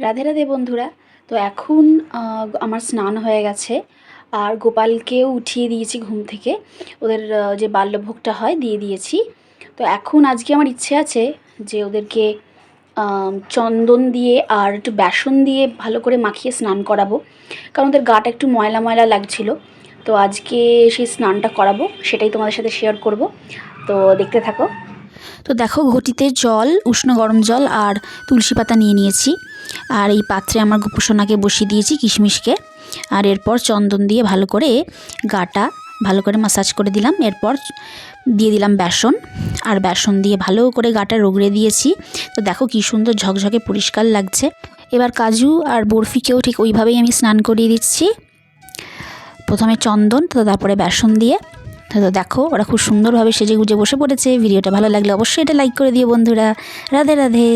রাধে রাধে বন্ধুরা। তো এখন আমার স্নান হয়ে গেছে আর গোপালকেও উঠিয়ে দিয়েছি ঘুম থেকে। ওদের যে বাল্যভোগটা হয় দিয়ে দিয়েছি। তো এখন আজকে আমার ইচ্ছে আছে যে ওদেরকে চন্দন দিয়ে আর একটু বেসন দিয়ে ভালো করে মাখিয়ে স্নান করাবো, কারণ ওদের গাটা একটু ময়লা ময়লা লাগছিল। তো আজকে সেই স্নানটা করাবো, সেটাই তোমাদের সাথে শেয়ার করব। তো দেখতে থাকো। তো দেখো, ঘটিতে জল, উষ্ণ গরম জল আর তুলসী পাতা নিয়ে নিয়েছি। আর এই পাত্রে আমার গোপুসোনাকে বসিয়ে দিয়েছি, কিশমিশকে। আর এরপর চন্দন দিয়ে ভালো করে গাটা ভালো করে মাসাজ করে দিলাম। এরপর দিয়ে দিলাম বেসন, আর বেসন দিয়ে ভালো করে গাটা রগড়ে দিয়েছি। তো দেখো কী সুন্দর ঝকঝকে পরিষ্কার লাগছে। এবার কাজু আর বরফিকেও ঠিক ওইভাবেই আমি স্নান করিয়ে দিচ্ছি। প্রথমে চন্দন, তো তারপরে বেসন দিয়ে। তো দেখো ওরা খুব সুন্দরভাবে সেজে গুজে বসে পড়েছে। ভিডিওটা ভালো লাগলে অবশ্যই এটা লাইক করে দিও বন্ধুরা। রাধে রাধে।